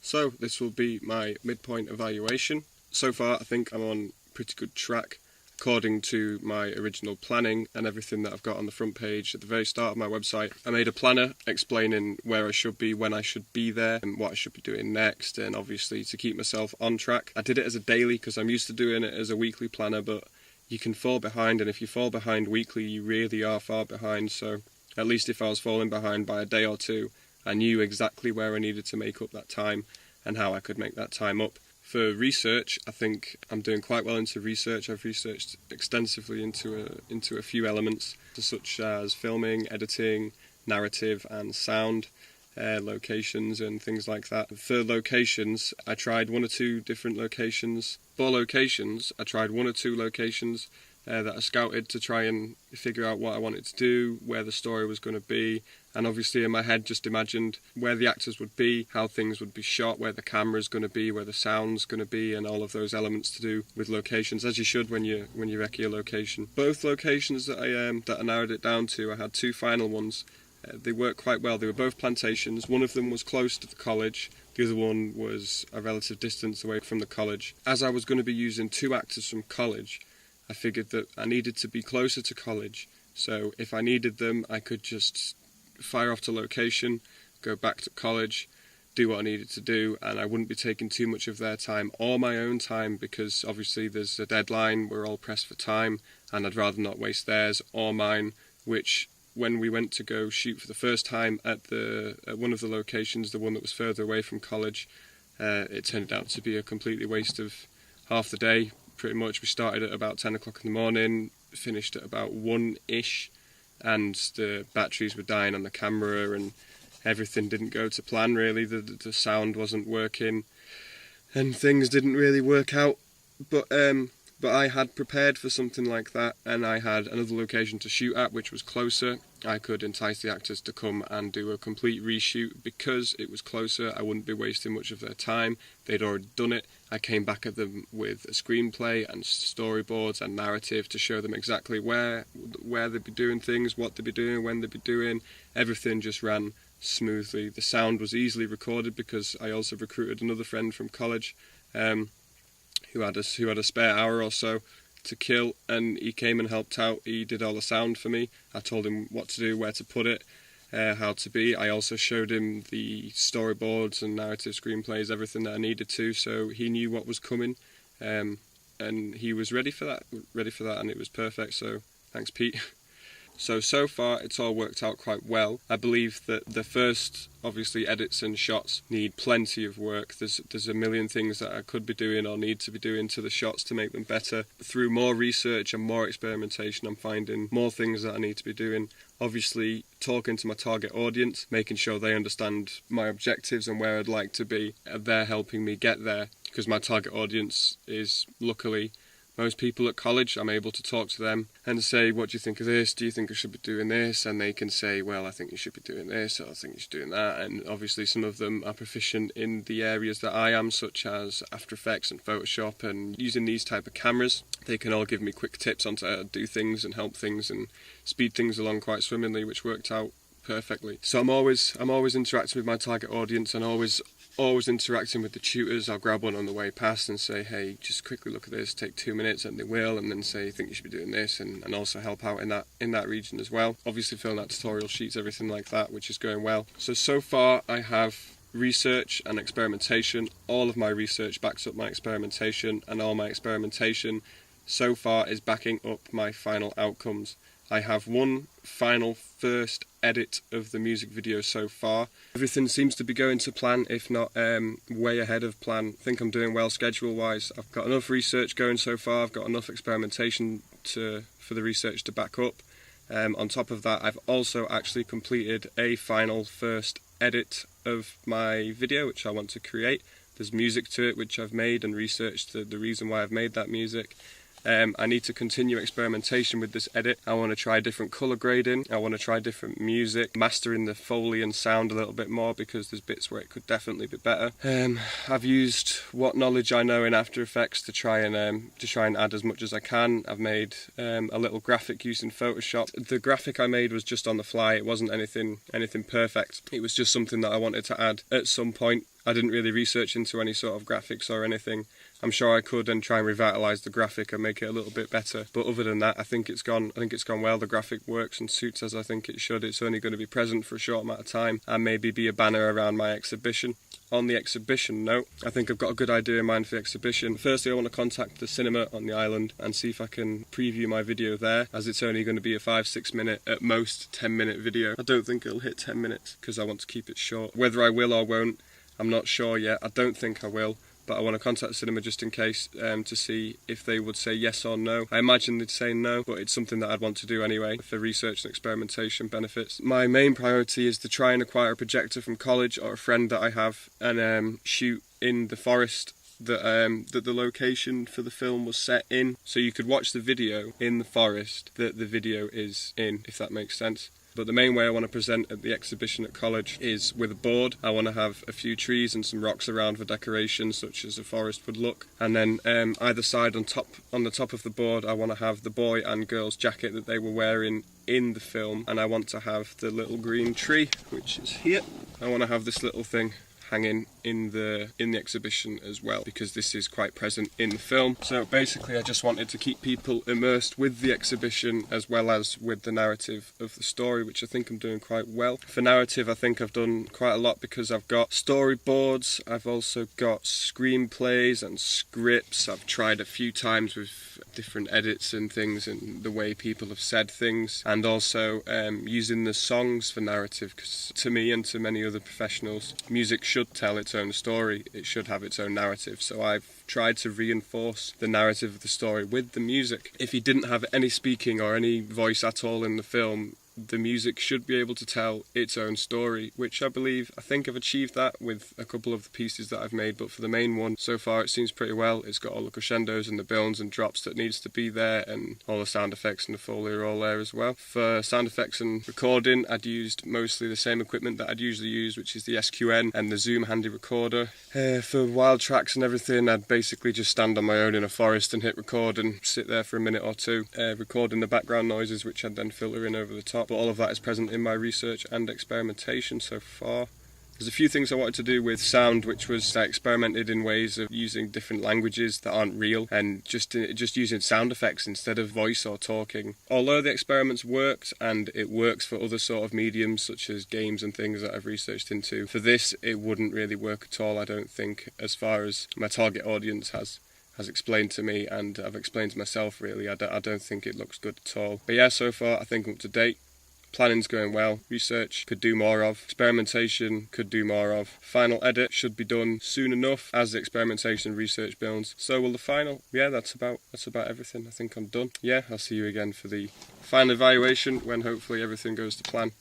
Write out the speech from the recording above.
So this will be my midpoint evaluation. So far I think I'm on pretty good track according to my original planning and everything that I've got on the front page at the very start of my website. I made a planner explaining where I should be, when I should be there, and what I should be doing next, and obviously to keep myself on track. I did it as a daily because I'm used to doing it as a weekly planner, but you can fall behind, and if you fall behind weekly you really are far behind. So at least if I was falling behind by a day or two, I knew exactly where I needed to make up that time and how I could make that time up. For research, I think I'm doing quite well into research. I've researched extensively into a few elements, such as filming, editing, narrative and sound, locations and things like that. For locations, I tried one or two different locations. For locations, I tried one or two locations that I scouted to try and figure out what I wanted to do, where the story was going to be, and obviously in my head just imagined where the actors would be, how things would be shot, where the camera's going to be, where the sound's going to be, and all of those elements to do with locations, as you should when you recce a location. Both locations that I narrowed it down to, I had two final ones. They worked quite well. They were both plantations. One of them was close to the college. The other one was a relative distance away from the college. As I was going to be using two actors from college, I figured that I needed to be closer to college. So if I needed them, I could just fire off to location, go back to college, do what I needed to do, and I wouldn't be taking too much of their time or my own time, because obviously there's a deadline, we're all pressed for time, and I'd rather not waste theirs or mine, which when we went to go shoot for the first time at one of the locations, the one that was further away from college, it turned out to be a completely waste of half the day. Pretty much we started at about 10 o'clock in the morning, finished at about 1-ish, and the batteries were dying on the camera and everything didn't go to plan really. The sound wasn't working and things didn't really work out, but I had prepared for something like that, and I had another location to shoot at which was closer. I could entice the actors to come and do a complete reshoot. Because it was closer, I wouldn't be wasting much of their time. They'd already done it. I came back at them with a screenplay and storyboards and narrative to show them exactly where they'd be doing things, what they'd be doing, when they'd be doing. Everything just ran smoothly. The sound was easily recorded because I also recruited another friend from college who had a spare hour or so to kill, and he came and helped out. He did all the sound for me. I told him what to do, where to put it, how to be. I also showed him the storyboards and narrative screenplays, everything that I needed to, so he knew what was coming, and he was ready for that, and it was perfect. So thanks, Pete. So far it's all worked out quite well. I believe that the first, obviously, edits and shots need plenty of work. There's a million things that I could be doing or need to be doing to the shots to make them better. Through more research and more experimentation, I'm finding more things that I need to be doing. Obviously, talking to my target audience, making sure they understand my objectives and where I'd like to be. They're helping me get there, because my target audience is, luckily, most people at college. I'm able to talk to them and say, what do you think of this? Do you think I should be doing this? And they can say, well, I think you should be doing this, or I think you should be doing that. And obviously some of them are proficient in the areas that I am, such as After Effects and Photoshop, and using these type of cameras. They can all give me quick tips on how to do things and help things and speed things along quite swimmingly, which worked out perfectly. So I'm always interacting with my target audience, and always interacting with the tutors. I'll grab one on the way past and say, hey, just quickly look at this, take 2 minutes, and they will, and then say, I think you should be doing this, and also help out in that region as well. Obviously filling out tutorial sheets, everything like that, which is going well. So far I have research and experimentation. All of my research backs up my experimentation, and all my experimentation so far is backing up my final outcomes. I have one final first edit of the music video so far. Everything seems to be going to plan, if not way ahead of plan. I think I'm doing well schedule-wise. I've got enough research going so far. I've got enough experimentation for the research to back up. On top of that, I've also actually completed a final first edit of my video, which I want to create. There's music to it, which I've made and researched the reason why I've made that music. I need to continue experimentation with this edit. I want to try different colour grading, I want to try different music, mastering the Foley and sound a little bit more, because there's bits where it could definitely be better. I've used what knowledge I know in After Effects to try and add as much as I can. I've made a little graphic using Photoshop. The graphic I made was just on the fly, it wasn't anything perfect. It was just something that I wanted to add at some point. I didn't really research into any sort of graphics or anything. I'm sure I could and try and revitalise the graphic and make it a little bit better. But other than that, I think it's gone well. The graphic works and suits as I think it should. It's only going to be present for a short amount of time and maybe be a banner around my exhibition. On the exhibition note, I think I've got a good idea in mind for the exhibition. Firstly, I want to contact the cinema on the island and see if I can preview my video there, as it's only going to be a 5-6 minute, at most 10-minute video. I don't think it'll hit 10 minutes because I want to keep it short. Whether I will or won't, I'm not sure yet. I don't think I will. But I want to contact the cinema just in case to see if they would say yes or no. I imagine they'd say no, but it's something that I'd want to do anyway for research and experimentation benefits. My main priority is to try and acquire a projector from college or a friend that I have and shoot in the forest that the location for the film was set in. So you could watch the video in the forest that the video is in, if that makes sense. But the main way I want to present at the exhibition at college is with a board. I want to have a few trees and some rocks around for decoration, such as a forest would look. And then either side on the top of the board, I want to have the boy and girl's jacket that they were wearing in the film. And I want to have the little green tree, which is here. I want to have this little thing hanging in the exhibition as well, because this is quite present in the film. So basically I just wanted to keep people immersed with the exhibition as well as with the narrative of the story, which I think I'm doing quite well. For narrative, I think I've done quite a lot because I've got storyboards, I've also got screenplays and scripts. I've tried a few times with different edits and things and the way people have said things, and also using the songs for narrative, because to me and to many other professionals, music should tell its own story, it should have its own narrative. So I've tried to reinforce the narrative of the story with the music. If you didn't have any speaking or any voice at all in the film, the music should be able to tell its own story, which I think I've achieved that with a couple of the pieces that I've made, but for the main one, so far it seems pretty well. It's got all the crescendos and the builds and drops that needs to be there, and all the sound effects and the Foley are all there as well. For sound effects and recording, I'd used mostly the same equipment that I'd usually use, which is the SQN and the Zoom Handy Recorder. For wild tracks and everything, I'd basically just stand on my own in a forest and hit record and sit there for a minute or two, recording the background noises, which I'd then filter in over the top. But all of that is present in my research and experimentation so far. There's a few things I wanted to do with sound, which was I experimented in ways of using different languages that aren't real and just using sound effects instead of voice or talking. Although the experiments worked, and it works for other sort of mediums such as games and things that I've researched into, for this it wouldn't really work at all, I don't think, as far as my target audience has explained to me and I've explained to myself really. I don't think it looks good at all. But yeah, so far I think I'm up to date. Planning's going well, research could do more of, experimentation could do more of, final edit should be done soon enough as the experimentation and research builds. So will the final. Yeah, that's about everything. I think I'm done. Yeah, I'll see you again for the final evaluation when hopefully everything goes to plan.